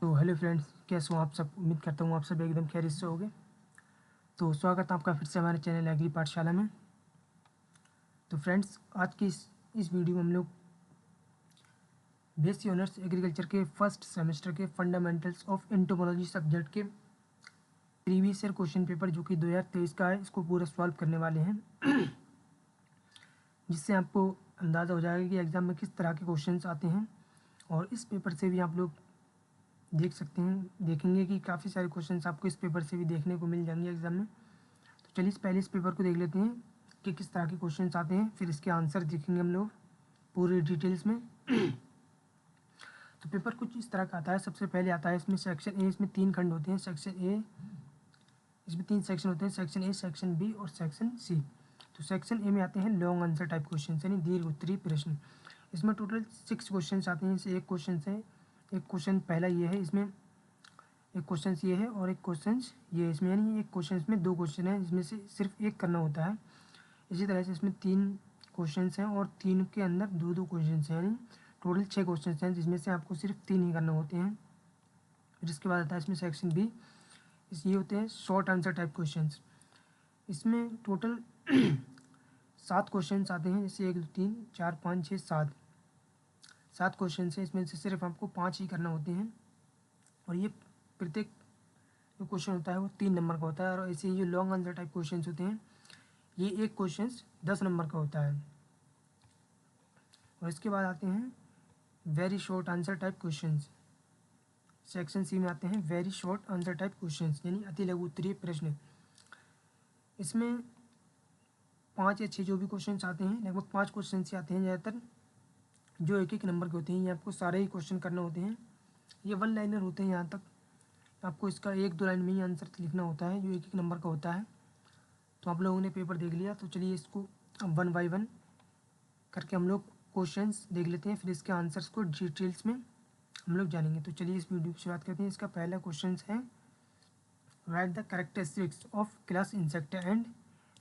तो hello friends, कैसे हो आप सब। उम्मीद करता हूँ आप सब एकदम खैरियत से होंगे। तो स्वागत है आपका फिर से हमारे चैनल एग्री पाठशाला में। तो फ्रेंड्स, आज की इस वीडियो में हम लोग बीएससी ऑनर्स एग्रीकल्चर के फर्स्ट सेमेस्टर के फंडामेंटल्स ऑफ एंटोमोलॉजी सब्जेक्ट के प्रीवियस ईयर क्वेश्चन पेपर जो कि 2023 का है, इसको पूरा सॉल्व करने वाले हैं। जिससे आपको अंदाज़ा हो जाएगा कि एग्ज़ाम में किस तरह के क्वेश्चंस आते हैं। और इस पेपर से भी आप लोग देखेंगे कि काफ़ी सारे क्वेश्चंस आपको इस पेपर से भी देखने को मिल जाएंगे एग्जाम में। तो चलिए पहले इस पेपर को देख लेते हैं कि किस तरह के क्वेश्चंस आते हैं, फिर इसके आंसर देखेंगे हम लोग पूरी डिटेल्स में। तो पेपर कुछ इस तरह का आता है। सबसे पहले आता है इसमें सेक्शन ए। इसमें 3 खंड होते हैं। सेक्शन ए, इसमें 3 सेक्शन होते हैं, सेक्शन ए, सेक्शन बी और सेक्शन सी। तो सेक्शन ए में आते हैं लॉन्ग आंसर टाइप क्वेश्चन, यानी दीर्घ उत्तरीय प्रश्न। इसमें टोटल 6 क्वेश्चन आते हैं। इसे एक क्वेश्चन से एक क्वेश्चन पहला ये है, इसमें एक क्वेश्चन ये है और एक क्वेश्चन ये है इसमें, यानी एक क्वेश्चन में 2 क्वेश्चन हैं जिसमें से सिर्फ एक करना होता है। इसी तरह से इसमें 3 क्वेश्चन हैं और 3 के अंदर 2-2 क्वेश्चन हैं, यानी टोटल 6 क्वेश्चन हैं जिसमें से आपको सिर्फ 3 ही करने होते हैं। फिर इसके बाद आता है इसमें सेक्शन बी। ये होते हैं शॉर्ट आंसर टाइप क्वेश्चन। इसमें टोटल 7 क्वेश्चन आते हैं, जैसे 1 2 3 4 5 6 7 क्वेश्चन हैं। इसमें से सिर्फ आपको 5 ही करना होते हैं। और ये प्रत्येक जो क्वेश्चन होता है वो 3 नंबर का होता है। और ऐसे ही जो लॉन्ग आंसर टाइप क्वेश्चंस होते हैं, ये एक क्वेश्चन 10 नंबर का होता है। और इसके बाद आते हैं very short answer type questions. Section C में आते हैं very short answer type questions, यानी अति लघु उत्तरीय प्रश्न। इसमें 5 या 6 जो भी क्वेश्चन आते हैं, लगभग 5 क्वेश्चन से आते हैं ज़्यादातर, जो एक नंबर के होते हैं। ये आपको सारे ही क्वेश्चन करने होते हैं। ये 1 लाइनर होते हैं। यहाँ तक आपको इसका 1-2 लाइन में ही आंसर लिखना होता है, जो एक नंबर का होता है। तो आप लोगों ने पेपर देख लिया, तो चलिए इसको अब 1 बाय 1 करके हम लोग क्वेश्चंस देख लेते हैं, फिर इसके आंसर्स को डिटेल्स में हम लोग जानेंगे। तो चलिए इस वीडियो की शुरुआत करते हैं। इसका पहला क्वेश्चन है, right the characteristics of class insecta and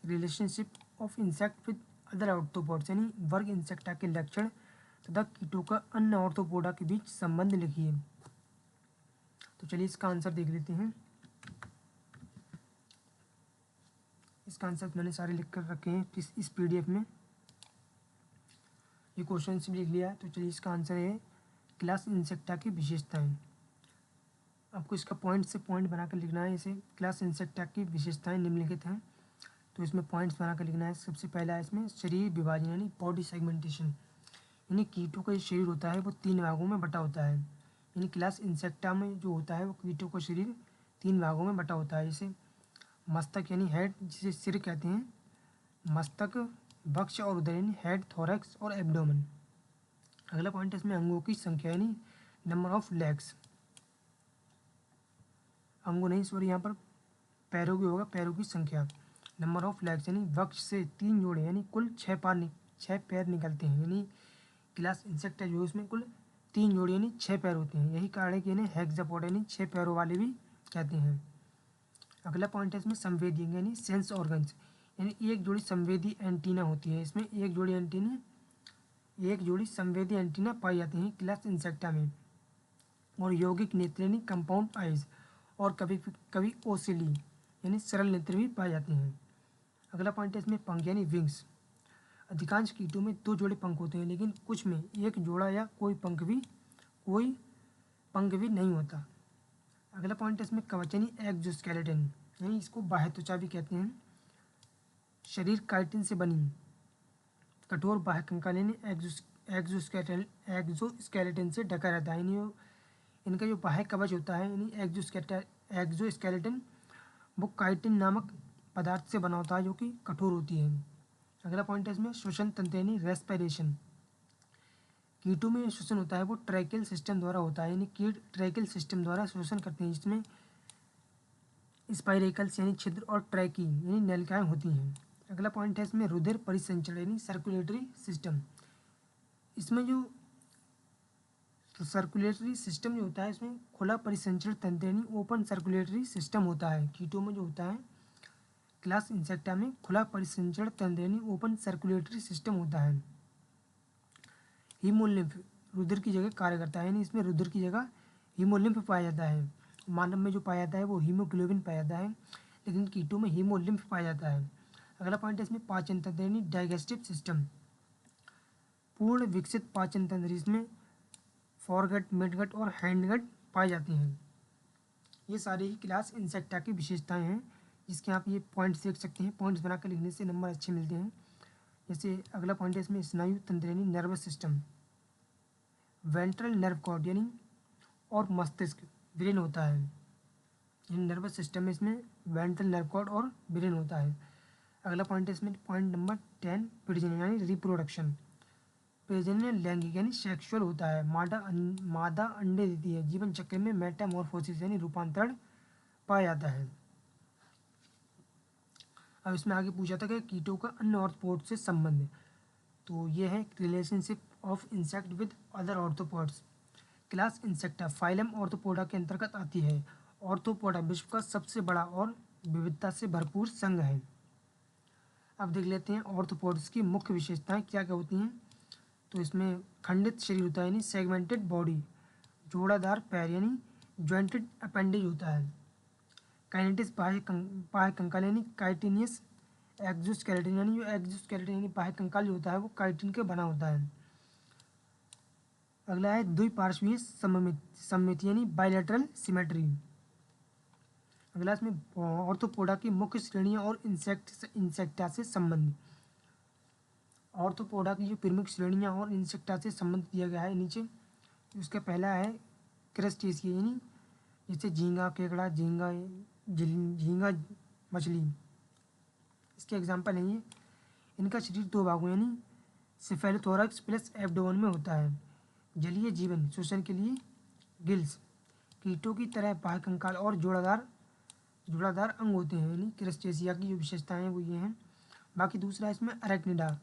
relationship of insect with other arthropods, यानी वर्ग इंसेक्टा के लक्षण तथा कीटों का अन्य ऑर्थ्रोपोडा के बीच संबंध लिखिए। तो चलिए इसका आंसर देख लेते हैं। इसका आंसर मैंने सारे लिख कर रखे हैं इस पीडीएफ में। ये क्वेश्चन भी लिख लिया है। तो चलिए इसका आंसर है क्लास इंसेक्टा की विशेषताएं। आपको इसका पॉइंट से पॉइंट बनाकर लिखना है। इसे क्लास इंसेक्टा की विशेषताएं निम्नलिखित हैं, तो इसमें पॉइंट्स बनाकर लिखना है। सबसे पहला है इसमें शरीर विभाजन, यानी बॉडी सेगमेंटेशन, यानी कीटों का जो शरीर होता है वो 3 भागों में बटा होता है। यानी क्लास इंसेक्टा में जो होता है वो कीटों का शरीर 3 भागों में बटा होता है। इसे मस्तक यानी हेड, जिसे सिर कहते हैं, मस्तक, वक्ष और उदर, यानी हेड, थोरैक्स और एब्डोमेन। अगला पॉइंट है इसमें अंगों की संख्या, यानी नंबर ऑफ लेग्स। अंगों नहीं, सॉरी, यहाँ पर पैरों की होगा, पैरों की संख्या। नंबर ऑफ लेग्स, यानी वक्ष से 3 जोड़े, यानी कुल 6 पैर निकलते हैं। यानी क्लास इंसेक्टा जो है उसमें कुल 3 जोड़े यानी 6 पैर होते हैं। यही कारण है कि इन्हें हेक्सापोड यानी 6 पैरों वाले भी कहते हैं। अगला पॉइंट है इसमें संवेदी, यानी सेंस ऑर्गन्स, यानी एक जोड़ी संवेदी एंटीना होती है। इसमें एक जोड़ी संवेदी एंटीना पाई जाती हैं क्लास इंसेक्टा में। और यौगिक नेत्र यानी कंपाउंड आइज, और कभी कभी ओसिली यानी सरल नेत्र भी पाए जाते हैं। अगला पॉइंट है इसमें पंख यानी विंग्स। अधिकांश कीटों में 2 जोड़े पंख होते हैं, लेकिन कुछ में 1 जोड़ा या कोई पंख भी नहीं होता। अगला पॉइंट है इसमें कवच यानी एक्सोस्केलेटन, यानी इसको बाह्य त्वचा भी कहते हैं। शरीर काइटिन से बनी कठोर बाह्य कंकाल यानी एक्सोस्केलेटन से ढका रहता है। यानी इनका जो बाह्य कवच होता है, यानी एक्सोस्केलेटन, वो काइटिन नामक पदार्थ से बना होता है, जो कि कठोर होती है। अगला पॉइंट है इसमें श्वसन तंत्र यानी रेस्पिरेशन। कीटों में श्वसन होता है वो ट्रैकियल सिस्टम द्वारा होता है, यानी कीट ट्रैकियल सिस्टम द्वारा श्वसन करते हैं, जिसमें स्पाइरेकल्स यानी छिद्र और ट्रैकी यानी नलिकाएं होती हैं। अगला पॉइंट है इसमें रुधिर परिसंचरण यानी सर्कुलेटरी सिस्टम। इसमें जो सर्कुलेटरी सिस्टम जो होता है, इसमें खुला परिसंचरण तंत्र यानी ओपन सर्कुलेटरी सिस्टम होता है। कीटों में जो होता है क्लास इंसेक्टा में खुला परिसंचरण तंत्र यानी ओपन सर्कुलेटरी सिस्टम होता है। हीमोलिम्फ रुधिर की जगह कार्य करता है, यानी इसमें रुधिर की जगह हीमोलिम्फ पाया जाता है। मानव में जो पाया जाता है वो हीमोग्लोबिन पाया जाता है, लेकिन कीटों में हीमोलिम्फ पाया जाता है। अगला पॉइंट है इसमें पाचन तंत्र यानी डाइजेस्टिव सिस्टम। पूर्ण विकसित पाचन तंत्र, इसमें फॉरगट, मिडगट और हैंडगट पाए जाते हैं। ये सारे ही क्लास इंसेक्टा की विशेषताएं हैं, जिसके आप ये पॉइंट्स देख सकते हैं। पॉइंट्स बनाकर लिखने से नंबर अच्छे मिलते हैं। जैसे अगला पॉइंट है इसमें स्नायु तंत्र यानी nervous system. Ventral nerve cord यानी और मस्तिष्क, ब्रेन होता है। यानी नर्वस सिस्टम में इसमें वेंट्रल नर्व कॉर्ड और ब्रेन होता है। अगला पॉइंट है इसमें पॉइंट नंबर 10, प्रजनन यानी रिप्रोडक्शन। प्रजनन लैंगिक यानी सेक्सुअल होता है। मादा अंडे देती है। जीवन चक्र में मेटामॉर्फोसिस यानी रूपांतरण पाया जाता है। अब इसमें आगे पूछा था कि कीटों का अन्य ऑर्थोपोड से संबंध, तो ये है relationship of insect with other arthropods. Class insecta phylum arthropoda के अंतर्गत आती है। ऑर्थोपोडा विश्व का सबसे बड़ा और विविधता से भरपूर संघ है। अब देख लेते हैं ऑर्थोपोड्स की मुख्य विशेषताएं क्या क्या होती हैं। तो इसमें खंडित शरीर होता है यानी सेगमेंटेड बॉडी, जोड़ादार पैर यानी जॉइंटेड अपेंडेज होता है। काइनेटिस बाह्य कंकाल यानी काइटिनियस। एक्सोस्केलेटन यानी जो एक्सोस्केलेटन यानी बाह्य कंकाल जो होता है वो काइटिन के बना होता है। अगला है द्विपार्श्वीय सममिति यानी बायलैटरल सिमेट्री। अगला इसमें ऑर्थोपोडा की मुख्य श्रेणियां और इंसेक्टा से संबंध। ऑर्थोपोडा की जो प्रमुख श्रेणियां और इंसेक्टा से संबंध दिया गया है नीचे। उसका पहला है क्रस्टेशिया यानी जैसे झींगा, केकड़ा, झींगा मछली, इसके एग्जाम्पल हैं ये। इनका शरीर दो भागों यानी सिफेलोथोरैक्स प्लस एब्डोमेन में होता है। जलीय जीवन, श्वसन के लिए गिल्स। कीटों की तरह बाह्य कंकाल और जोड़ादार अंग होते हैं। यानी क्रस्टेशिया की जो विशेषताएं हैं वो ये हैं। बाकी दूसरा इसमें अरेक्निडा,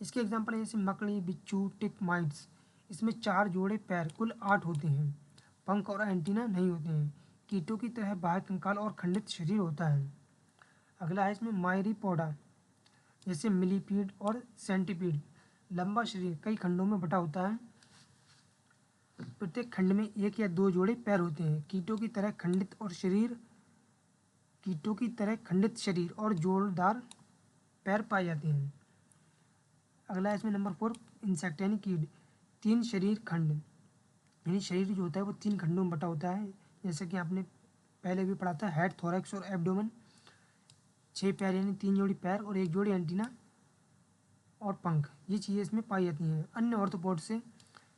इसके एग्जाम्पल हैं जैसे मकड़ी, बिच्छू, टिक माइट्स। इसमें 4 जोड़े पैर, कुल 8 होते हैं। पंख और एंटीना नहीं होते हैं। कीटों की तरह बाह्य कंकाल और खंडित शरीर होता है। अगला है इसमें मायरीपोडा, जैसे मिलीपीड और सेंटीपीड। लंबा शरीर, कई खंडों में बटा होता है। प्रत्येक खंड में 1 या 2 जोड़े पैर होते हैं। कीटों की तरह खंडित शरीर और जोड़दार पैर पाए जाते हैं। अगला है इसमें नंबर 4, इंसेक्ट यानी कीट। 3 शरीर खंड यानी शरीर जो होता है वो 3 खंडों में बटा होता है। जैसे कि आपने पहले भी पढ़ा था, हेड, थोरैक्स और एब्डोमेन। 6 पैर यानी 3 जोड़ी पैर और 1 जोड़ी एंटीना और पंख, ये चीज़ें इसमें पाई जाती हैं। अन्य ऑर्थोपोड से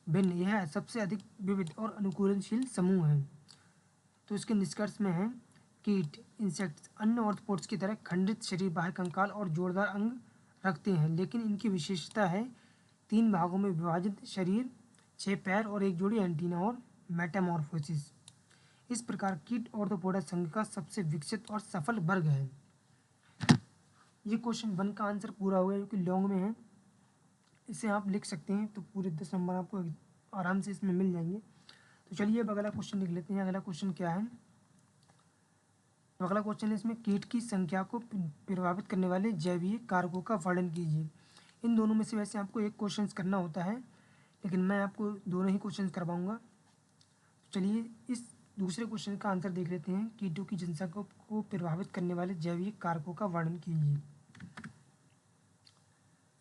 भिन्न यह सबसे अधिक विविध और अनुकूलनशील समूह है। तो इसके निष्कर्ष में है कीट इंसेक्ट्स अन्य ऑर्थोपोड्स की तरह खंडित शरीर, बाह्य कंकाल और जोड़दार अंग रखते हैं, लेकिन इनकी विशेषता है 3 भागों में विभाजित शरीर, 6 पैर और 1 जोड़ी एंटीना और मेटामॉर्फोसिस। इस प्रकार कीट ऑर्थोपोडा संघ का सबसे विकसित और सफल वर्ग है। ये क्वेश्चन 1 का आंसर पूरा हो गया, जो कि लॉन्ग में है। इसे आप लिख सकते हैं तो पूरे 10 नंबर आपको आराम से इसमें मिल जाएंगे। तो चलिए अब अगला क्वेश्चन लिख लेते हैं। अगला क्वेश्चन क्या है, तो अगला क्वेश्चन है इसमें कीट की संख्या को प्रभावित करने वाले जैवीय कारकों का वर्णन कीजिए। इन दोनों में से वैसे आपको एक क्वेश्चन करना होता है, लेकिन मैं आपको दोनों ही क्वेश्चन करवाऊंगा। तो चलिए इस दूसरे क्वेश्चन का आंसर देख लेते हैं। कीटों की जनसंख्या को प्रभावित करने वाले जैवीय कारकों का वर्णन कीजिए।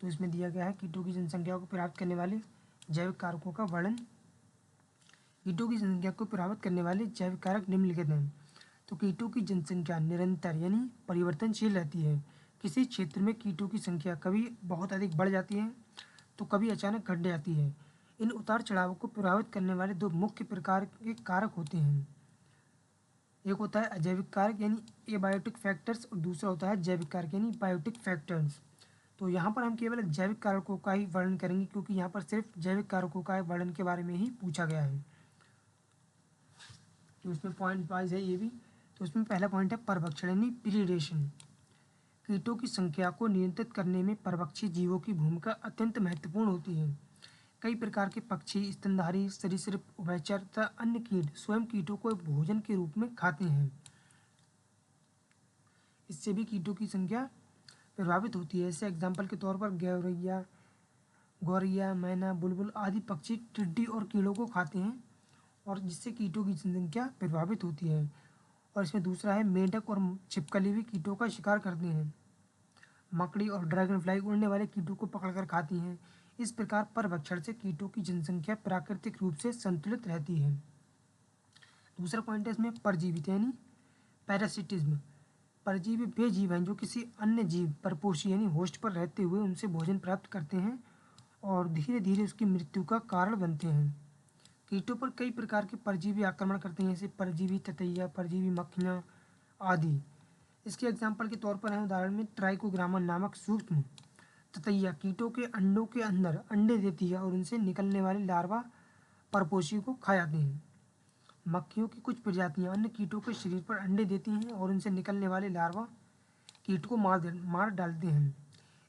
तो इसमें दिया गया है कीटों की जनसंख्या को प्रभावित करने वाले जैविक कारकों का वर्णन। कीटों की जनसंख्या को प्रभावित करने वाले जैविक कारक निम्नलिखित हैं। तो कीटों की जनसंख्या निरंतर यानी परिवर्तनशील रहती है। किसी क्षेत्र में कीटों की संख्या कभी बहुत अधिक बढ़ जाती है तो कभी अचानक घट जाती है। इन उतार चढ़ावों को प्रभावित करने वाले 2 मुख्य प्रकार के कारक होते हैं। एक होता है अजैविक कारक यानी एबायोटिक फैक्टर्स, और दूसरा होता है जैविक कारक यानी बायोटिक फैक्टर्स। तो यहाँ पर हम केवल जैविक कारकों का ही वर्णन करेंगे, क्योंकि यहाँ पर सिर्फ जैविक कारकों का वर्णन के बारे में ही पूछा गया है। तो इसमें पॉइंट वाइज है ये भी। तो इसमें पहला पॉइंट है परभक्षण यानी प्रीडेशन। कीटों की संख्या को नियंत्रित करने में परभक्षी जीवों की भूमिका अत्यंत महत्वपूर्ण होती है। कई प्रकार के पक्षी, स्तनधारी सरीसृप, उभयचर तथा अन्य कीट स्वयं कीटों को भोजन के रूप में खाते हैं। इससे भी कीटों की संख्या प्रभावित होती है। जैसे एग्जाम्पल के तौर पर गौरैया, मैना, बुलबुल आदि पक्षी टिड्डी और कीड़ों को खाते हैं और जिससे कीटों की जनसंख्या प्रभावित होती है। और इसमें दूसरा है मेंढक और छिपकली भी कीटों का शिकार करते हैं। मकड़ी और ड्रैगन फ्लाई उड़ने वाले कीटों को पकड़कर खाती हैं। इस प्रकार परभक्षण से कीटों की जनसंख्या प्राकृतिक रूप से संतुलित रहती है। दूसरा पॉइंट है इसमें परजीवी यानी पैरासिटिज्म। परजीवी वे जीव हैं जो किसी अन्य जीव परपोषी यानी होस्ट पर रहते हुए उनसे भोजन प्राप्त करते हैं और धीरे धीरे उसकी मृत्यु का कारण बनते हैं। कीटों पर कई प्रकार के परजीवी आक्रमण करते हैं, जैसे परजीवी ततैया, परजीवी मक्खियाँ आदि। इसके एग्जाम्पल के तौर पर हैं उदाहरण में ट्राइकोग्रामा नामक सूक्ष्म ततैया कीटों के अंडों के अंदर अंडे देती है और उनसे निकलने वाले लार्वा परपोषी को खा जाते हैं। मक्खियों की कुछ प्रजातियां अन्य कीटों के शरीर पर अंडे देती हैं और उनसे निकलने वाले लार्वा कीट को मार डालते हैं।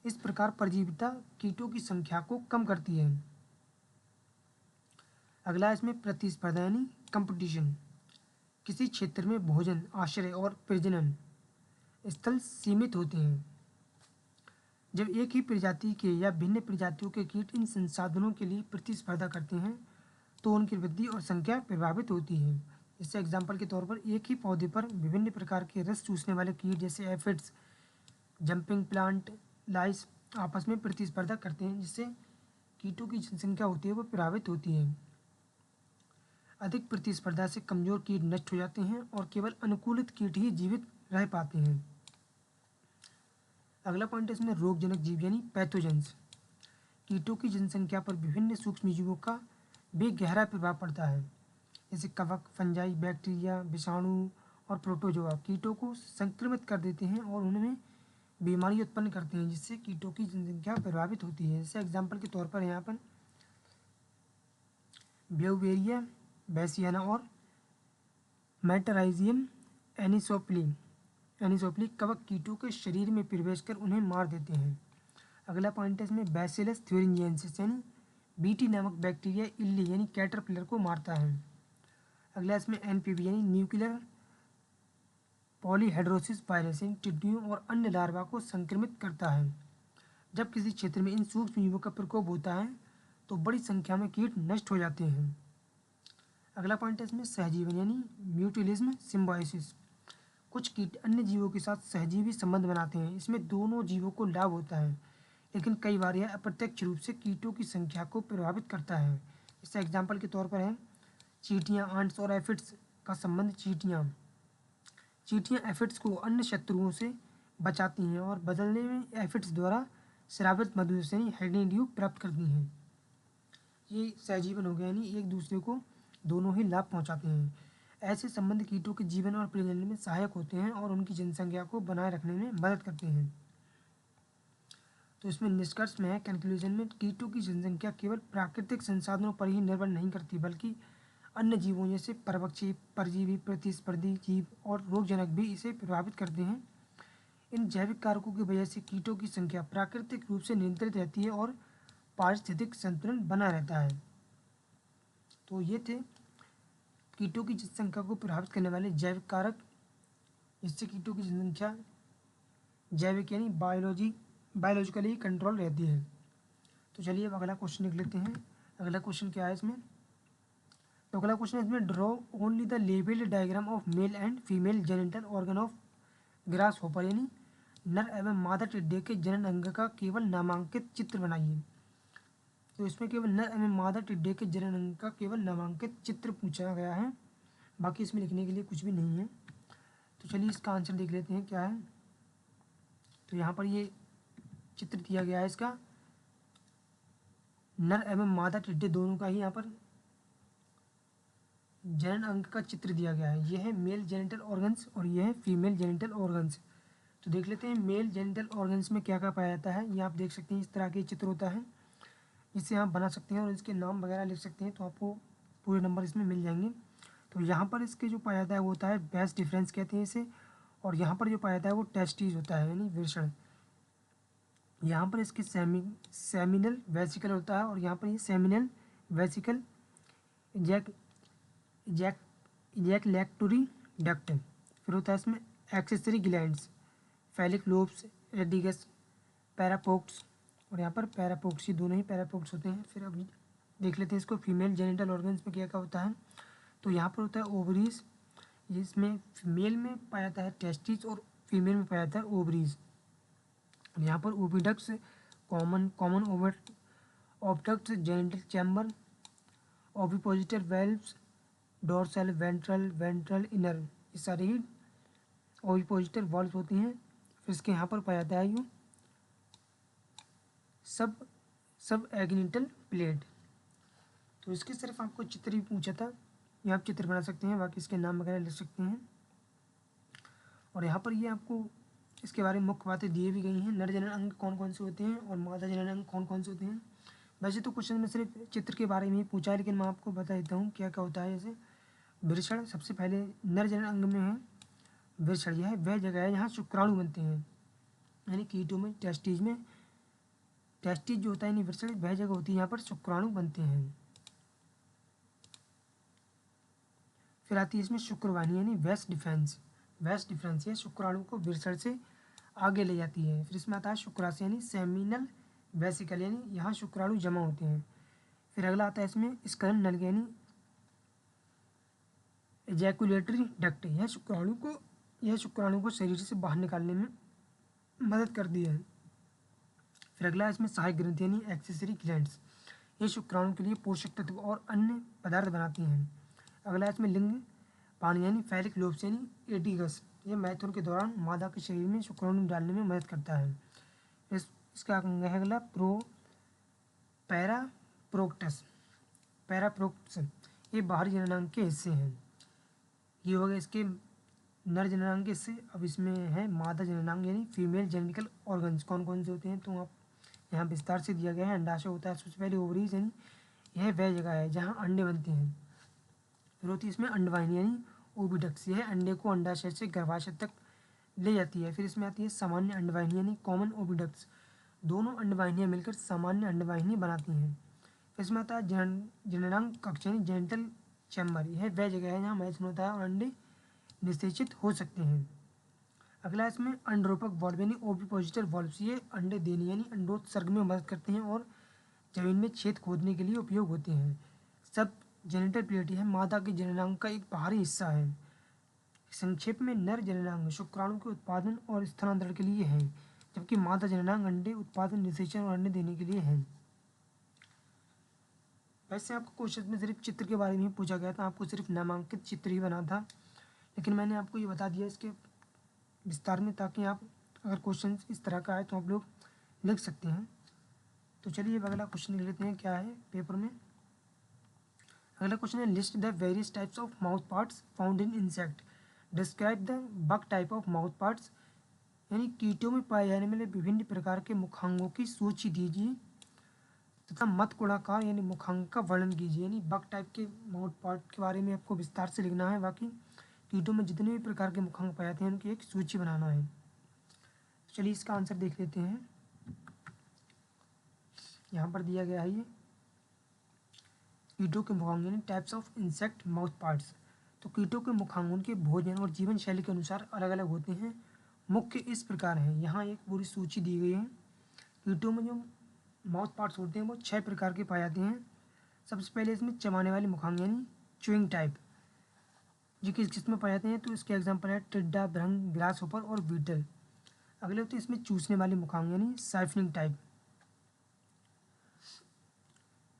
इस प्रकार परजीविता कीटों की संख्या को कम करती है। अगला इसमें प्रतिस्पर्धा यानी कंपटीशन। किसी क्षेत्र में भोजन, आश्रय और प्रजनन स्थल सीमित होते हैं। जब एक ही प्रजाति के या भिन्न प्रजातियों के कीट इन संसाधनों के लिए प्रतिस्पर्धा करते हैं तो उनकी वृद्धि और संख्या प्रभावित होती है। जैसे एग्जाम्पल के तौर पर एक ही पौधे पर विभिन्न प्रकार के रस चूसने वाले कीट जैसे एफिड्स, जंपिंग प्लांट, लाइस आपस में प्रतिस्पर्धा करते हैं, जिससे कीटों की जनसंख्या होती है वो प्रभावित होती है। अधिक प्रतिस्पर्धा से कमजोर कीट नष्ट हो जाते हैं और केवल अनुकूलित कीट ही जीवित रह पाते हैं। अगला पॉइंट है इसमें रोगजनक जीव यानी पैथोजेंस। कीटों की जनसंख्या पर विभिन्न सूक्ष्म जीवों का भी गहरा प्रभाव पड़ता है, जैसे कवक, फंजाई, बैक्टीरिया, विषाणु और प्रोटोजोआ कीटों को संक्रमित कर देते हैं और उनमें बीमारी उत्पन्न करते हैं, जिससे कीटों की जनसंख्या प्रभावित होती है। जैसे एग्जाम्पल के तौर पर यहाँ पर ब्यूवेरिया बैसियाना और मेटराइजियम एनिसोप्ली कवक कीटों के शरीर में प्रवेश कर उन्हें मार देते हैं। अगला पॉइंट है इसमें बैसिलस थ्यूरिंजिएंसिस यानी बीटी नामक बैक्टीरिया इल्ली यानी कैटरपिलर को मारता है। अगला इसमें एनपीवी यानी न्यूक्लियर पॉलीहेड्रोसिस वायरस यानी टिड्डियों और अन्य लार्वा को संक्रमित करता है। जब किसी क्षेत्र में इन सूक्ष्म जीवों का प्रकोप होता है तो बड़ी संख्या में कीट नष्ट हो जाते हैं। अगला पॉइंट है इसमें सहजीवन यानी म्यूचुअलिज्म सिम्बायोसिस। कुछ कीट अन्य जीवों के साथ सहजीवी संबंध बनाते हैं। इसमें दोनों जीवों को लाभ होता है, लेकिन कई बार यह अप्रत्यक्ष रूप से कीटों की संख्या को प्रभावित करता है। इससे एग्जाम्पल के तौर पर है चींटियाँ, आंट्स और एफिड्स का संबंध। चींटियाँ एफिड्स को अन्य शत्रुओं से बचाती हैं और बदले में एफिड्स द्वारा स्रावित मधु यानी हनीड्यू प्राप्त करती हैं। ये सहजीवन हो गया यानी एक दूसरे को दोनों ही लाभ पहुंचाते हैं। ऐसे संबंध कीटों के जीवन और प्रजनन में सहायक होते हैं और उनकी जनसंख्या को बनाए रखने में मदद करते हैं। तो इसमें निष्कर्ष में है, कंक्लूजन में, कीटों की जनसंख्या केवल प्राकृतिक संसाधनों पर ही निर्भर नहीं करती, बल्कि अन्य जीवों जैसे परभक्षी, परजीवी, प्रतिस्पर्धी जीव और रोगजनक भी इसे प्रभावित करते हैं। इन जैविक कारकों की वजह से कीटों की संख्या प्राकृतिक रूप से नियंत्रित रहती है और पारिस्थितिक संतुलन बना रहता है। तो ये थे कीटों की जनसंख्या को प्रभावित करने वाले जैविक कारक, जिससे कीटों की जनसंख्या जैविक यानी बायोलॉजिकली कंट्रोल रहती है। तो चलिए अब अगला क्वेश्चन लिख लेते हैं। अगला क्वेश्चन क्या है इसमें? तो अगला क्वेश्चन है इसमें, draw only the labelled diagram of male and female genital organ of grass hopper यानी नर एवं मादा टिड्डे के जनन अंग का केवल नामांकित चित्र बनाइए। तो इसमें केवल नर एवं मादा टिड्डे के जनन अंग का केवल नामांकित चित्र पूछा गया है, बाकी इसमें लिखने के लिए कुछ भी नहीं है। तो चलिए इसका आंसर देख लेते हैं क्या है। तो यहाँ पर ये चित्र दिया गया है इसका, नर एवं मादा टिड्डे दोनों का ही यहाँ पर जनन अंग का चित्र दिया गया है। यह है मेल जेनिटल ऑर्गन्स और यह है फीमेल जेनिटल ऑर्गन्स। तो देख लेते हैं मेल जेनिटल ऑर्गन्स में क्या क्या पाया जाता है। ये आप देख सकते हैं, इस तरह के चित्र होता है, इससे आप बना सकते हैं और इसके नाम वगैरह लिख सकते हैं, तो आपको पूरे नंबर इसमें मिल जाएंगे। तो यहाँ पर इसके जो पाया जाता है वो होता है बेस डिफरेंस कहते हैं इसे, और यहाँ पर जो पाया जाता है वो टेस्टीज होता है यानी वृषण। यहाँ पर इसके सेमिनल वेसिकल होता है और यहाँ पर ये सेमिनल वेसिकल इजैक्लेक्टोरी डक्ट। फिर होता है इसमें एक्सेसरी ग्लैंड्स, फैलिक लोब्स, रेडिगस, पैरापोक्ट्स, और यहाँ पर पैरापोक्ट्स, ये दोनों ही पैरापोक्ट्स होते हैं। फिर अभी देख लेते हैं इसको फीमेल जेनिटल ऑर्गन्स में क्या क्या होता है। तो यहाँ पर होता है ओवरीज, इसमें मेल में पाया जाता है टेस्टिस और फीमेल में पाया जाता है ओवरीज। यहाँ पर oviducts, common oviducts, genital chamber, ovipositor valves, dorsal, ventral inner, ये सारी ही ओविपोजिटर वॉल्व होती हैं। फिर इसके यहाँ पर पाया जाता है यूँ सब एग्निटल प्लेट। तो इसके सिर्फ आपको चित्र ही पूछा था, ये आप चित्र बना सकते हैं, बाकी इसके नाम वगैरह लिख सकते हैं। और यहाँ पर ये आपको इसके बारे में मुख्य बातें दी भी गई हैं, नर जनन अंग कौन कौन से होते हैं और मादा जनन अंग कौन कौन से होते हैं। वैसे तो क्वेश्चन में सिर्फ चित्र के बारे में ही पूछा है, लेकिन मैं आपको बता देता हूँ क्या क्या होता है। जैसे वृषण सबसे पहले नर जनन अंग में है वृषण, यह वह जगह है जहाँ शुक्राणु बनते हैं, यानी कीटों में टेस्टिज जो होता है यानी वृषण वह जगह होती है यहाँ पर शुक्राणु बनते हैं। फिर आती है इसमें शुक्रवाहिनी यानी वेस्ट डिफरेंस, ये शुक्राणु को वृषण से आगे ले जाती है। फिर इसमें आता है शुक्राशय यानी सेमिनल वेसिकल, यानी यहाँ शुक्राणु जमा होते हैं। फिर अगला आता है इसमें स्कलन नल यानी एजैकुलेटरी डक्ट, यह शुक्राणु को शरीर से बाहर निकालने में मदद करती है। फिर अगला इसमें सहायक ग्रंथि यानी एक्सेसरी ग्लैंड्स, ये शुक्राणु के लिए पोषक तत्व और अन्य पदार्थ बनाती हैं। अगला इसमें लिंग पानी यानी फैलिक लोब्स यानी एटिगस, ये मैथुन के दौरान मादा के शरीर में शुक्राणु डालने में मदद करता है। इसका अगला पैराप्रोक्टस, ये बाहरी जननांग के हिस्से हैं। ये हो गए इसके नर जननांग के हिस्से। अब इसमें है मादा जननांग यानी फीमेल जेनिटल ऑर्गन्स कौन कौन से होते हैं, तो आप यहाँ विस्तार से दिया गया है। अंडाशय होता है सबसे पहले ओवरीज, यानी यह वह जगह है जहाँ अंडे बनते हैं। फिर होती है इसमें अंडवाहिनी यानी ओविडक्ट्स, यह अंडे को अंडाशय से गर्भाशय तक ले जाती है। फिर इसमें आती है सामान्य अंडवाहिनी यानी कॉमन ओविडक्ट्स, दोनों अंडवाहिनियाँ मिलकर सामान्य अंडवाहिनी बनाती हैं। फिर इसमें आता है जननांग कक्ष यानी जेनिटल चैम्बर, यह वह जगह है जहाँ मैथुन होता है और अंडे निषेचित हो सकते हैं। अगला इसमें अंडरोपक वॉल्व यानी ओविपोजिटर वॉल्व्स, ये अंडे देने यानी अंडोत्सर्ग में मदद करते हैं और जमीन में छेद खोदने के लिए उपयोग होते हैं। सब जेनिटल प्लेट है मादा के जननांग का एक बाहरी हिस्सा है। संक्षेप में नर जननांग शुक्राणु के उत्पादन और स्थानांतरण के लिए है, जबकि मादा जननांग अंडे उत्पादन, निषेचन और अंडे देने के लिए है। वैसे आपको क्वेश्चन में सिर्फ चित्र के बारे में ही पूछा गया था, आपको सिर्फ नामांकित चित्र ही बना था, लेकिन मैंने आपको ये बता दिया इसके विस्तार में, ताकि आप अगर क्वेश्चन इस तरह का आए तो आप लोग लिख सकते हैं। तो चलिए अब अगला क्वेश्चन लिख लेते हैं क्या है पेपर में। अगला क्वेश्चन है list the various types of mouth parts found in insect, describe the bug type of mouth parts, यानी कीटों में पाए जाने वाले विभिन्न प्रकार के मुखांगों की सूची दीजिए तथा मत्कुड़ाकार यानी मुखांग का वर्णन कीजिए। यानी बग टाइप के माउथ पार्ट के बारे में आपको विस्तार से लिखना है, बाकी कीटों में जितने भी प्रकार के मुखांग पाए जाते हैं उनकी एक सूची बनाना है। चलिए इसका आंसर देख लेते हैं, यहाँ पर दिया गया है ये कीटों के मुखांग यानी types of insect mouth parts. तो कीटों के मुखांग उनके भोजन और जीवन शैली के अनुसार अलग अलग होते हैं। मुख्य इस प्रकार हैं, यहाँ एक पूरी सूची दी गई है। कीटों में जो माउथ पार्ट्स होते हैं वो 6 प्रकार के पाए जाते हैं। सबसे पहले इसमें चबाने वाले मुखांग यानी च्यूइंग टाइप, जो किस में पाए जाते हैं, तो इसके एग्जाम्पल है टिड्डा, भृंग, ग्रासहोपर और बीटल। अगले होते हैं इसमें चूसने वाले मुखांग यानी साइफनिंग टाइप,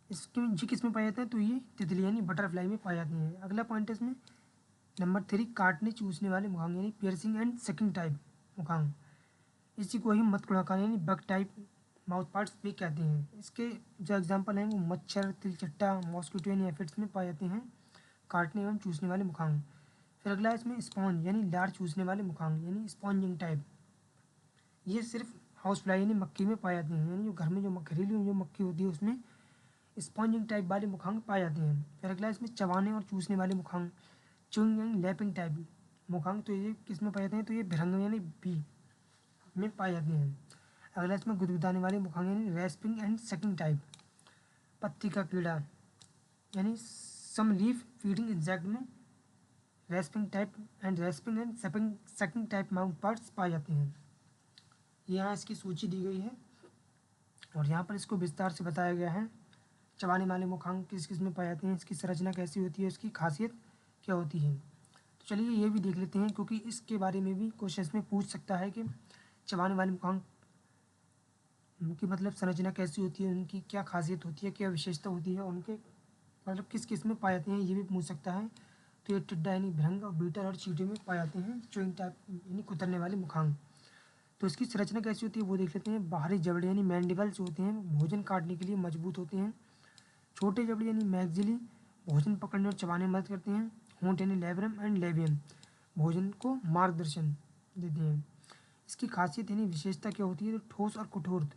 इसके जी किस में पाए जाते हैं, तो ये तितली यानी बटरफ्लाई में पाए जाते हैं। अगला पॉइंट है इसमें नंबर 3 काटने चूसने वाले मुखांग यानी पियर्सिंग एंड सकिंग टाइप मुखांग, इसी को ही मत्कुड़ाकार यानी बग टाइप माउथ पार्ट्स भी कहते हैं। इसके जो एग्जांपल हैं वो मच्छर, तिलचट्टा, मॉस्किटो यानी एफिड्स में पाए जाते हैं काटने एवं चूसने वाले मुखांग। फिर अगला है इसमें स्पॉन्ज यानी लार चूसने वाले मुखांग यानी स्पॉन्जिंग टाइप, ये सिर्फ हाउस फ्लाई यानी मक्खी में पाए जाते हैं, यानी जो घर में जो घरेलू जो मक्खी होती है उसमें स्पॉन्जिंग टाइप वाले मुखांग पाए जाते हैं। फिर अगला इसमें चबाने और चूसने वाले मुखांग च्यूइंग एंड लैपिंग टाइप मुखांग, तो ये किस में पाए जाते हैं, तो ये भृंग यानी बी में पाए जाते हैं। अगला इसमें गुदगुदाने वाले मुखांग यानी रेस्पिंग एंड सकिंग टाइप, पत्ती का कीड़ा यानी सम लीफ फीडिंग इंसेक्ट में respiring and sucking type mouth parts पाए जाते हैं। यहाँ इसकी सूची दी गई है और यहाँ पर इसको विस्तार से बताया गया है। चबाने वाले मुखांग किस किस में पाए जाते हैं, इसकी संरचना कैसी होती है, इसकी खासियत क्या होती है। तो चलिए ये भी देख लेते हैं, क्योंकि इसके बारे में भी क्वेश्चंस में पूछ सकता है कि चबाने वाले मुखांग की मतलब संरचना कैसी होती है, उनकी क्या खासियत होती है, क्या विशेषता होती है, उनके मतलब किस किस में पाए जाते हैं, ये भी पूछ सकता है। तो ये टिड्डा यानी भृंग और बीटर और चींटी में पाए जाते हैं च्युइंग टाइप यानी कुतरने वाले मुखांग। तो इसकी संरचना कैसी होती है वो देख लेते हैं। बाहरी जबड़े यानी मैंडिबल्स होते हैं, भोजन काटने के लिए मजबूत होते हैं। छोटे जबड़े यानी मैग्जिली भोजन पकड़ने और चबाने में मदद करते हैं। होंठ यानी लेब्रम एंड लेबियम भोजन को मार्गदर्शन देते हैं। इसकी खासियत यानी विशेषता क्या होती है, तो ठोस और कठोर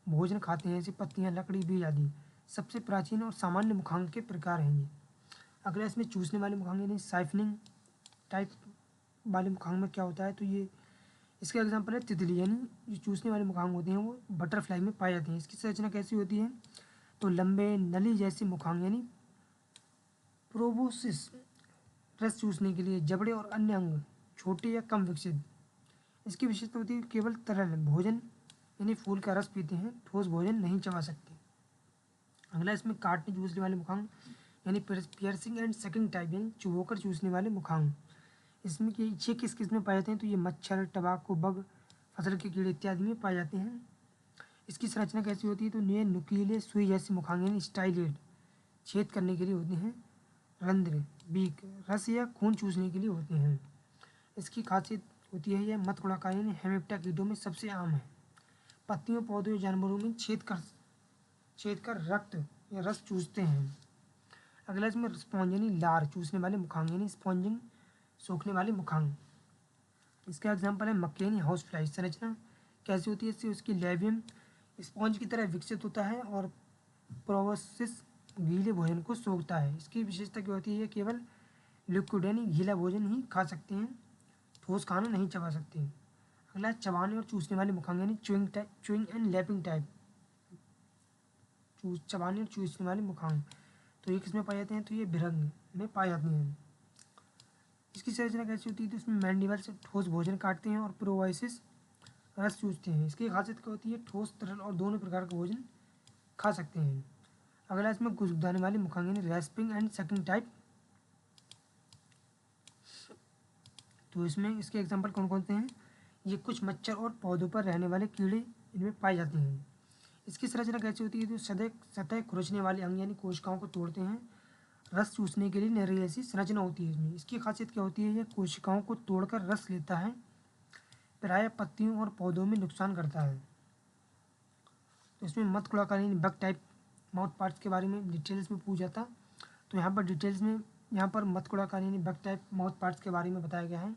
भोजन खाते हैं, जैसे पत्तियां, लकड़ी, बीज आदि। सबसे प्राचीन और सामान्य मुखांग के प्रकार हैं ये। अगला इसमें चूसने वाले मुखांग यानी साइफनिंग टाइप वाले मुखांग में क्या होता है, तो ये इसका एग्जाम्पल है तितली, यानी जो चूसने वाले मुखांग होते हैं वो बटरफ्लाई में पाए जाते हैं। इसकी संरचना कैसी होती है, तो लंबे नली जैसे मुखांग यानी प्रोबोसिस रस चूसने के लिए। जबड़े और अन्य अंग छोटे या कम विकसित। इसकी विशेषता होती है केवल तरल भोजन यानी फूल का रस पीते हैं, ठोस भोजन नहीं चबा सकते। अगला इसमें काटने चूसने वाले मुखांग यानी पियर्सिंग एंड सकिंग टाइप यानी चुभोकर चूसने वाले मुखांग। इसमें कि ये किस किस में पाए जाते हैं, तो ये मच्छर, टबाको, बग, फसल के कीड़े इत्यादि में पाए जाते हैं। इसकी संरचना कैसी होती है, तो ये नुकीले सुई जैसे मुखांग यानी स्टाइलेट छेद करने के लिए होते हैं। रंध्र बीक रस या खून चूसने के लिए होते हैं। इसकी खासियत होती है यह मत्कुड़ाकार यानी हेमिप्टा कीटों में सबसे आम है। पत्तियों, पौधों या जानवरों में छेद कर रक्त या रस चूसते हैं। अगला इसमें स्पॉन्ज यानी लार चूसने वाले मुखांग यानी स्पॉन्जिंग सोखने वाले मुखांग। इसका एग्जाम्पल है मक्खी यानी हाउस फ्लाई। संरचना कैसी होती है, इससे उसकी लेबियम स्पॉन्ज की तरह विकसित होता है और प्रोबोसिस गीले भोजन को सोखता है। इसकी विशेषता क्या होती है, ये केवल लिक्विड यानी गीला भोजन ही खा सकते हैं, ठोस खाना नहीं चबा सकते। अगला चबाने और चूसने वाले मुखांग यानी च्युइंग एंड लैपिंग टाइप चबाने और चूसने वाले मुखांग। तो ये किसमें पाए जाते हैं, तो ये भिरंग में पाए जाते हैं। इसकी संरचना कैसी होती है, तो इसमें मैंडिबल से ठोस भोजन काटते हैं और प्रोवाइसिस रस चूसते हैं। इसकी खासियत क्या होती है, ठोस, तरल और दोनों प्रकार का भोजन खा सकते हैं। अगला इसमें गुदगुदाने वाले मुखांग यानी रैस्पिंग एंड सकिंग टाइप। तो इसमें इसके एग्जाम्पल कौन कौन से हैं, ये कुछ मच्छर और पौधों पर रहने वाले कीड़े इनमें पाए जाते हैं। इसकी संरचना कैसी होती है, तो सतह खुरचने वाले अंग यानी कोशिकाओं को तोड़ते हैं, रस चूसने के लिए नरी जैसी संरचना होती है इसमें। इसकी खासियत क्या होती है, यह कोशिकाओं को तोड़कर रस लेता है, प्रायः पत्तियों और पौधों में नुकसान करता है। तो इसमें मत्कुड़ाकारी बग टाइप माउथ पार्ट्स के बारे में डिटेल्स में पूछा था। तो यहाँ पर डिटेल्स में यहाँ पर मत्कुड़ाकारी बग टाइप माउथ पार्ट्स के बारे में बताया गया है।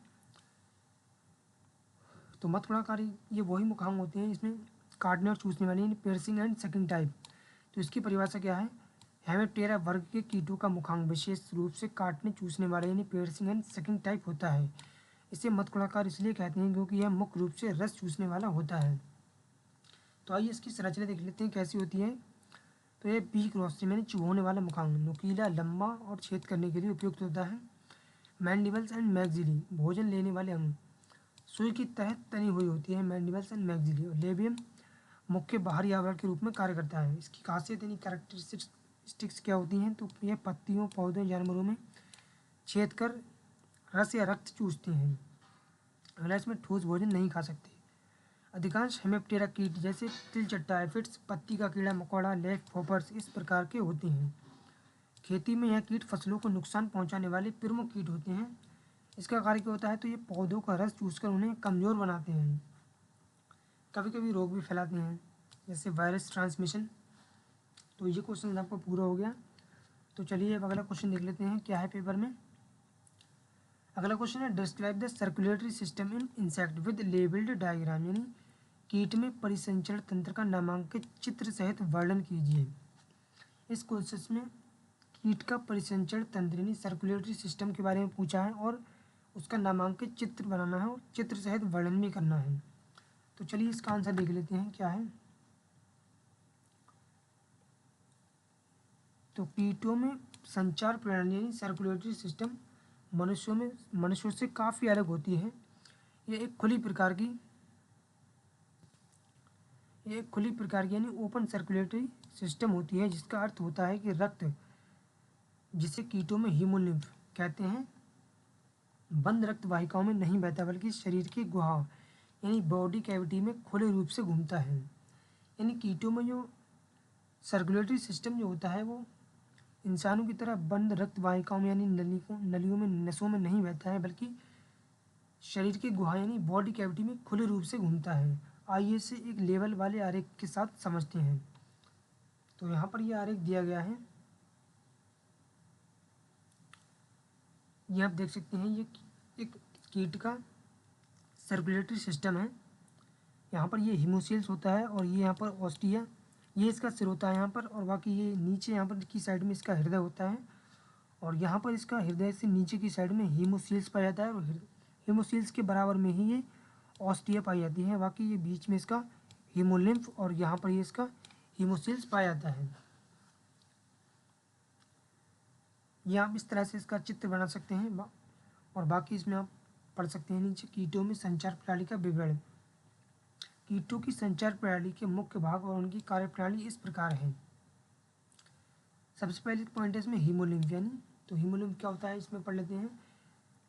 तो मत्कुड़ाकारी ये वही मुखांग होते हैं इसमें काटने और चूसने वाले यानी पियर्सिंग एंड सकिंग टाइप। तो इसकी परिभाषा क्या है, हेमिप्टेरा वर्ग के कीटों का मुखांग विशेष रूप से काटने चूसने वाले यानी पियर्सिंग एंड सकिंग टाइप होता है। इसे मत्कुड़ाकार इसलिए कहते हैं क्योंकि यह मुख्य रूप से रस चूसने वाला होता है। तो आइए इसकी संरचना देख लेते हैं कैसी होती है। तो यह बी क्रॉस से यानी चुभोने वाला मुखांग नुकीला, लंबा और छेद करने के लिए उपयुक्त होता है। मैंडिबल्स एंड मैग्जिली भोजन लेने वाले अंग सुई की तह तनी हुई होती है, मैंडिबल्स एंड मैग्जिली। और लेबियम मुख्य बाहरी आवरण के रूप में कार्य करता है। इसकी खासियत यानी कैरेक्टरिस्टिक्स क्या होती हैं, तो यह पत्तियों, पौधों, जानवरों में छेद कर रस या रक्त चूसते हैं। अगला इसमें ठोस भोजन नहीं खा सकते। अधिकांश हेमिप्टेरा कीट जैसे तिलचट्टा, एफिड्स, पत्ती का कीड़ा मकोड़ा, लेफ फोपर्स इस प्रकार के होते हैं। खेती में यह कीट फसलों को नुकसान पहुंचाने वाले प्रमुख कीट होते हैं। इसका कार्य क्या होता है, तो ये पौधों का रस चूसकर उन्हें कमज़ोर बनाते हैं, कभी कभी रोग भी फैलाते हैं जैसे वायरस ट्रांसमिशन। तो ये क्वेश्चन आपका पूरा हो गया। तो चलिए अब अगला क्वेश्चन देख लेते हैं क्या है पेपर में। अगला क्वेश्चन है describe the circulatory system in insect with labelled diagram यानी कीट में परिसंचरण तंत्र का नामांकित चित्र सहित वर्णन कीजिए। इस क्वेश्चन में कीट का परिसंचरण तंत्र यानी सर्कुलेटरी सिस्टम के बारे में पूछा है और उसका नामांकित चित्र बनाना है और चित्र सहित वर्णन भी करना है। तो चलिए इसका आंसर देख लेते हैं क्या है। तो कीटों में संचार प्रणाली यानी सर्कुलेटरी सिस्टम मनुष्यों से काफ़ी अलग होती है। ये एक खुली प्रकार की यानी ओपन सर्कुलेटरी सिस्टम होती है, जिसका अर्थ होता है कि रक्त, जिसे कीटों में हीमोलिम्फ कहते हैं बंद रक्त वाहिकाओं में नहीं बहता, बल्कि शरीर के गुहा यानी बॉडी कैविटी में खुले रूप से घूमता है। यानी कीटों में जो सर्कुलेटरी सिस्टम जो होता है वो इंसानों की तरह बंद रक्त वाहिकाओं में यानी नलियों में नसों में नहीं बहता है, बल्कि शरीर के गुहा यानी बॉडी कैविटी में खुले रूप से घूमता है। आइए इसे एक लेवल वाले आरेख के साथ समझते हैं। तो यहाँ पर ये आरेख दिया गया है, ये आप देख सकते हैं, ये एक कीट का सर्कुलेटरी सिस्टम है। यहाँ पर ये हीमोसील्स होता है और ये यहाँ पर ऑस्टिया, ये इसका सिर होता है यहाँ पर, और बाकी ये नीचे यहाँ पर की साइड में इसका हृदय होता है, और यहाँ पर इसका हृदय से नीचे की साइड में हीमोसील्स पाया जाता है, और हीमोसील्स के बराबर में ही ये ऑस्टिया पाई जाती है। बाकी ये बीच में इसका हीमोलिम्फ और यहाँ पर ये इसका हीमोसील्स पाया जाता है। ये आप इस तरह से इसका चित्र बना सकते हैं और बाकी इसमें आप पढ़ सकते हैं नीचे कीटों में संचार प्रणाली का विवरण। कीटों की संचार प्रणाली के मुख्य भाग और उनकी कार्यप्रणाली इस प्रकार है। सबसे पहले पॉइंट है इसमें हीमोलिम्फ, यानी तो हीमोलिम्फ क्या होता है इसमें पढ़ लेते हैं।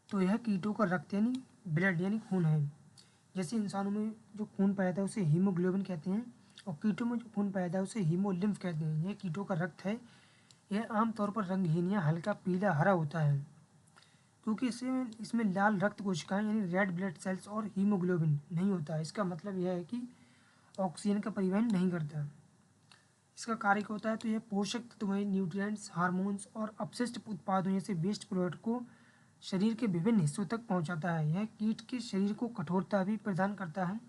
तो यह कीटों का रक्त यानी ब्लड यानी खून है। जैसे इंसानों में जो खून पाया जाता है उसे हीमोग्लोबिन कहते हैं, और कीटों में जो खून पाया जाता है उसे हीमोलिम्फ कहते हैं। यह कीटों का रक्त है। यह आमतौर पर रंगहीन या हल्का पीला हरा होता है, क्योंकि इसमें लाल रक्त कोशिकाएं यानी रेड ब्लड सेल्स और हीमोग्लोबिन नहीं होता है। इसका मतलब यह है कि ऑक्सीजन का परिवहन नहीं करता। इसका कार्य क्या होता है, तो यह पोषक तत्वों, न्यूट्रिएंट्स, हार्मोन्स और अपशिष्ट उत्पादों जैसे वेस्ट प्रोडक्ट को शरीर के विभिन्न हिस्सों तक पहुंचाता है। यह कीट के शरीर को कठोरता भी प्रदान करता है।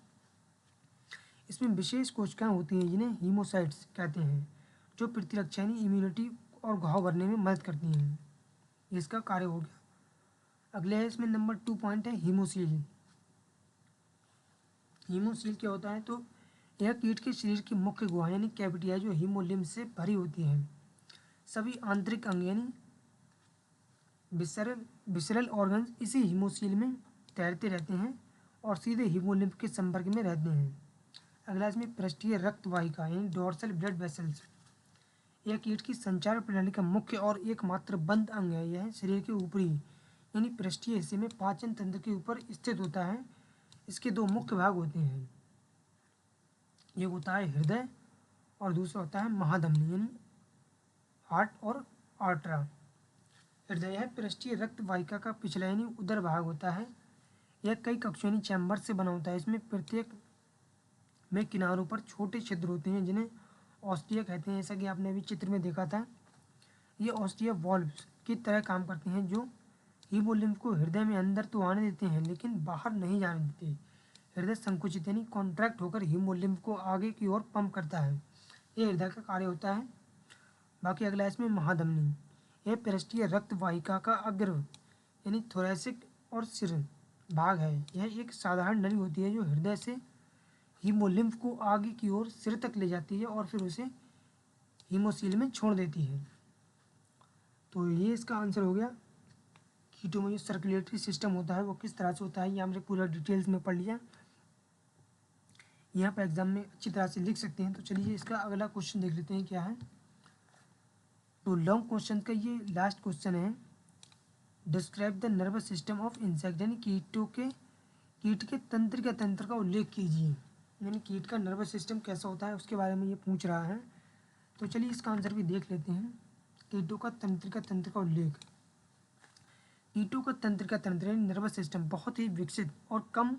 इसमें विशेष कोशिकाएं होती हैं जिन्हें हीमोसाइट्स कहते हैं, जो प्रतिरक्षा यानी इम्यूनिटी और घाव भरने में मदद करती हैं। इसका कार्य हो गया। अगले है इसमें नंबर 2 पॉइंट है हीमोसील। हीमोसील क्या होता है, तो यह कीट के शरीर की मुख्य गुहा यानी कैविटी है जो हीमोलिम्फ से भरी होती है। सभी आंतरिक अंग यानी विसरल ऑर्गन्स इसी हीमोसील में तैरते रहते हैं और सीधे हीमोलिम्फ के संपर्क में रहते हैं। अगला इसमें पृष्ठीय रक्त वाहिका यानी डोर्सल ब्लड वेसल्स। यह कीट की संचार प्रणाली का मुख्य और एकमात्र बंद अंग है। यह शरीर के ऊपरी यानी पृष्ठीय हिस्से में पाचन तंत्र के ऊपर स्थित होता है। इसके दो मुख्य भाग होते हैं, एक होता है हृदय और दूसरा होता है महाधमनी यानी हार्ट और आर्टरा। हृदय है पृष्ठीय रक्त वाहिका का पिछला यानी उदर भाग होता है। यह कई कक्षों यानी चैम्बर से बना होता है। इसमें प्रत्येक में किनारों पर छोटे छिद्र होते हैं जिन्हें ऑस्टिया कहते हैं। जैसा कि आपने अभी चित्र में देखा था, ये ऑस्टिया वॉल्व्स की तरह काम करते हैं जो हीमोलिम्फ को हृदय में अंदर तो आने देते हैं लेकिन बाहर नहीं जाने देते। हृदय संकुचित यानी कॉन्ट्रैक्ट होकर हीमोलिम्फ को आगे की ओर पंप करता है। ये हृदय का कार्य होता है। बाकी अगला इसमें महाधमनी। यह पृष्ठीय रक्त वाहिका का अग्र यानी थोरैसिक और सिर भाग है। यह एक साधारण नली होती है जो हृदय से हीमोलिम्फ को आगे की ओर सिर तक ले जाती है और फिर उसे हीमोसील में छोड़ देती है। तो ये इसका आंसर हो गया। कीटों में जो सर्कुलेटरी सिस्टम होता है वो किस तरह से होता है, ये हमने पूरा डिटेल्स में पढ़ लिया। यहाँ पर एग्जाम में अच्छी तरह से लिख सकते हैं। तो चलिए इसका अगला क्वेश्चन देख लेते हैं क्या है। तो लॉन्ग क्वेश्चन का ये लास्ट क्वेश्चन है, describe the nervous system of insect, यानी कीट के तंत्र का उल्लेख कीजिए। यानी कीट का नर्वस सिस्टम कैसा होता है उसके बारे में ये पूछ रहा है। तो चलिए इसका आंसर भी देख लेते हैं। कीटों का तंत्र का उल्लेख। कीटों का तंत्र यानी नर्वस सिस्टम बहुत ही विकसित और कम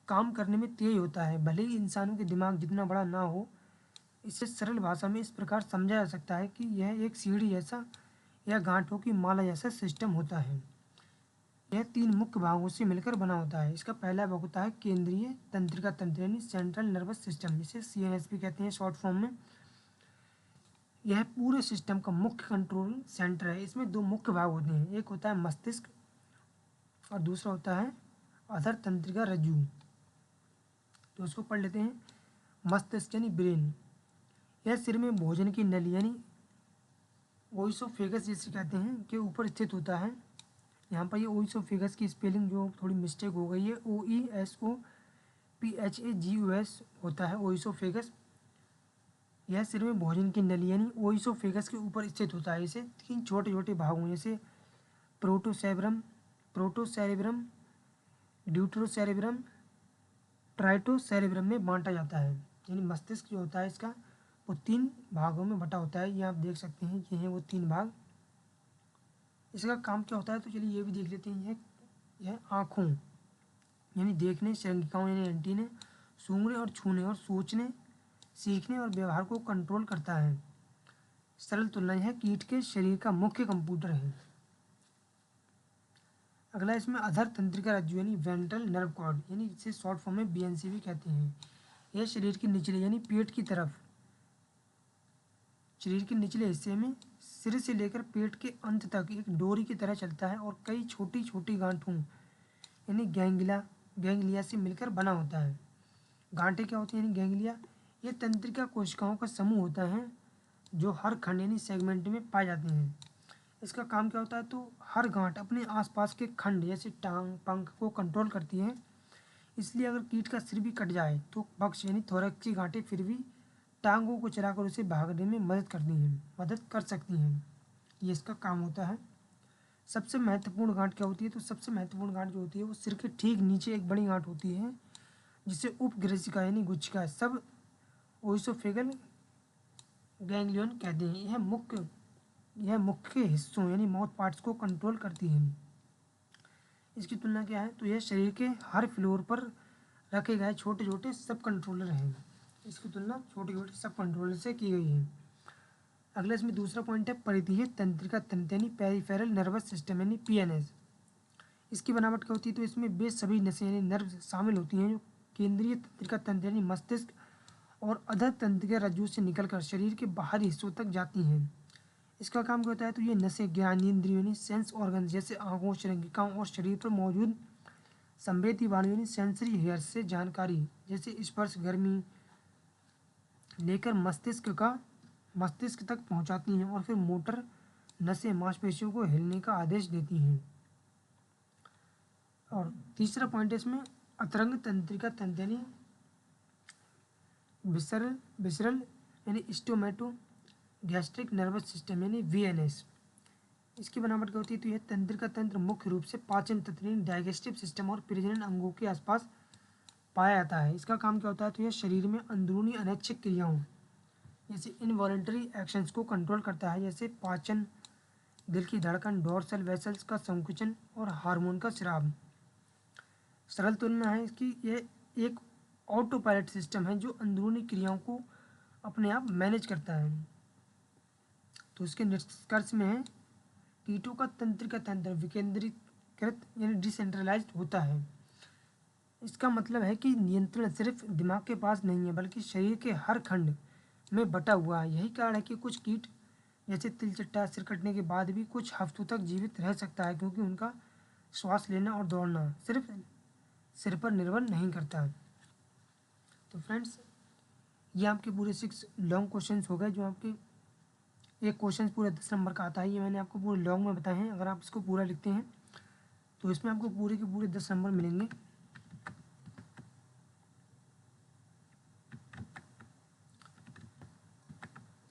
काम करने में तेज होता है। भले ही इंसानों के दिमाग जितना बड़ा ना हो, इसे सरल भाषा में इस प्रकार समझा जा सकता है कि यह एक सीढ़ी जैसा या गांठों की माला जैसा सिस्टम होता है। यह 3 मुख्य भागों से मिलकर बना होता है। इसका पहला भाग होता है केंद्रीय तंत्र यानी सेंट्रल नर्वस सिस्टम, जिसे CNS भी कहते हैं शॉर्ट फॉर्म में। यह पूरे सिस्टम का मुख्य कंट्रोल सेंटर है। इसमें 2 मुख्य भाग होते हैं, एक होता है मस्तिष्क और दूसरा होता है अधर तंत्रिका रज्जु। तो उसको पढ़ लेते हैं। मस्तिष्क यानी ब्रेन, यह सिर में भोजन की नली यानी ओइसोफेगस जिसे कहते हैं के ऊपर स्थित होता है। यहाँ पर ये ओइसोफेगस की स्पेलिंग जो थोड़ी मिस्टेक हो गई है, OESOPHAGUS होता है ओइसोफेगस। यह सिर में भोजन की नली यानी ओइसोफेगस के ऊपर स्थित होता है। इसे 3 छोटे छोटे भागों जैसे प्रोटोसेरेब्रम, प्रोटोसेरेब्रम, ड्यूटरोसेरेब्रम, ट्राइटोसेरेब्रम में बांटा जाता है। यानी मस्तिष्क जो होता है इसका वो 3 भागों में बटा होता है। ये आप देख सकते हैं, ये हैं वो 3 भाग। इसका काम क्या होता है तो चलिए ये भी देख लेते हैं। यह आँखों यानी देखने, श्रृंगिकाओं यानी एंटीने, सूंघने और छूने और सोचने, सीखने और व्यवहार को कंट्रोल करता है। सरल तुलना है कीट के शरीर का मुख्य कंप्यूटर है। अगला इसमें अधर तंत्रिका रज्जु यानी वेंट्रल नर्व कॉर्ड, यानी इसे शॉर्ट फॉर्म में बीएनसी भी कहते हैं। यह शरीर के निचले यानी पेट की तरफ, शरीर के निचले हिस्से में सिर से लेकर पेट के अंत तक एक डोरी की तरह चलता है और कई छोटी छोटी गांठों यानी गैंग्लिया से मिलकर बना होता है। गांठे क्या होती हैं यानी गैंग्लिया, ये तंत्रिका कोशिकाओं का समूह होता है जो हर खंड यानी सेगमेंट में पाए जाते हैं। इसका काम क्या होता है तो हर गांठ अपने आसपास के खंड जैसे टांग, पंख को कंट्रोल करती है। इसलिए अगर कीट का सिर भी कट जाए तो पक्ष यानी थोरैक्स की गांठें फिर भी टांगों को चलाकर उसे भागने में मदद कर सकती हैं। ये इसका काम होता है। सबसे महत्वपूर्ण गांठ क्या होती है तो सबसे महत्वपूर्ण गांठ जो होती है वो सिर के ठीक नीचे एक बड़ी गांठ होती है जिसे उपग्रसिका यानी गुच्छिका सब ओइसोफेगल गैंग्लियन कहते हैं। यह मुख्य हिस्सों यानी माउथ पार्ट्स को कंट्रोल करती है। इसकी तुलना क्या है तो यह शरीर के हर फ्लोर पर रखे गए छोटे छोटे सब कंट्रोलर हैं। इसकी तुलना छोटे छोटे सब कंट्रोलर से की गई है। अगला इसमें दूसरा पॉइंट है परिधीय तंत्रिका तंत्र यानी पेरिफेरल नर्वस सिस्टम यानी पीएनएस। इसकी बनावट क्या होती है तो इसमें वे सभी नसें यानी नर्व शामिल होती हैं जो केंद्रीय तंत्रिका तंत्र यानी मस्तिष्क और अधर तंत्रिका रज्जु से निकलकर शरीर के बाहरी हिस्सों तक जाती हैं। इसका काम क्या होता है तो ये नसें ज्ञानेंद्रियों यानी सेंस ऑर्गन जैसे आँखों, श्रृंगिकाओं और शरीर पर मौजूद संवेदी वाणु यानी सेंसरी हेयर से जानकारी जैसे स्पर्श, गर्मी लेकर मस्तिष्क तक पहुंचाती हैं और फिर मोटर नसें मांसपेशियों को हिलने का आदेश देती हैं। और तीसरा पॉइंट है इसमें अतरंग तंत्रिका तंत्र यानी विसरल यानी स्टोमेटो गैस्ट्रिक नर्वस सिस्टम यानी वीएनएस। इसकी बनावट क्या होती है तो यह तंत्रिका तंत्र मुख्य रूप से पाचन तंत्र यानी डाइजेस्टिव सिस्टम और प्रजनन अंगों के आसपास पाया जाता है। इसका काम क्या होता है तो यह शरीर में अंदरूनी अनैच्छिक क्रियाओं जैसे इनवॉलंटरी एक्शंस को कंट्रोल करता है जैसे पाचन, दिल की धड़कन, डोर्सल वेसल्स का संकुचन और हार्मोन का स्राव। सरल तुलना है इसकी, यह एक ऑटो पायलट सिस्टम है जो अंदरूनी क्रियाओं को अपने आप मैनेज करता है। तो इसके निष्कर्ष में है कीटों का तंत्रिका तंत्र विकेंद्रीकृत यानी डिसेंट्रलाइज्ड होता है। इसका मतलब है कि नियंत्रण सिर्फ दिमाग के पास नहीं है बल्कि शरीर के हर खंड में बटा हुआ है। यही कारण है कि कुछ कीट जैसे तिलचट्टा सिर कटने के बाद भी कुछ हफ्तों तक जीवित रह सकता है क्योंकि उनका श्वास लेना और दौड़ना सिर्फ सिर पर निर्भर नहीं करता। तो फ्रेंड्स ये आपके पूरे 6 लॉन्ग क्वेश्चंस हो गए जो आपके एक क्वेश्चन पूरा 10 नंबर का आता है। ये मैंने आपको पूरे लॉन्ग में बताए हैं। अगर आप इसको पूरा लिखते हैं तो इसमें आपको पूरे के पूरे 10 नंबर मिलेंगे।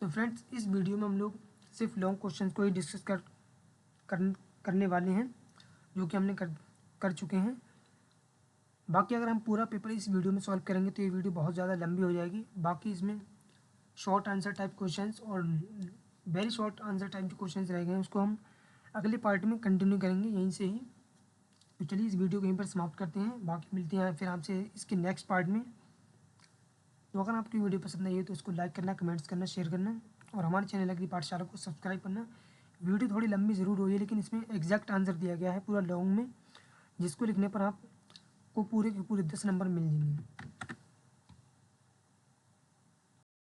तो फ्रेंड्स इस वीडियो में हम लोग सिर्फ लॉन्ग क्वेश्चन को ही डिस्कस करने वाले हैं जो कि हमने कर चुके हैं। बाकी अगर हम पूरा पेपर इस वीडियो में सॉल्व करेंगे तो ये वीडियो बहुत ज़्यादा लंबी हो जाएगी। बाकी इसमें शॉर्ट आंसर टाइप क्वेश्चंस और वेरी शॉर्ट आंसर टाइप जो क्वेश्चंस रह गए उसको हम अगले पार्ट में कंटिन्यू करेंगे यहीं से ही। तो चलिए इस वीडियो को यहीं पर समाप्त करते हैं। बाकी मिलते हैं फिर आपसे इसके नेक्स्ट पार्ट में। तो अगर आपकी वीडियो पसंद आई है तो इसको लाइक करना, कमेंट्स करना, शेयर करना और हमारे चैनल अगली पाठशाला को सब्सक्राइब करना। वीडियो थोड़ी लंबी ज़रूर हुई है लेकिन इसमें एग्जैक्ट आंसर दिया गया है पूरा लॉन्ग में, जिसको लिखने पर आपको पूरे के पूरे 10 नंबर मिल जाएंगे।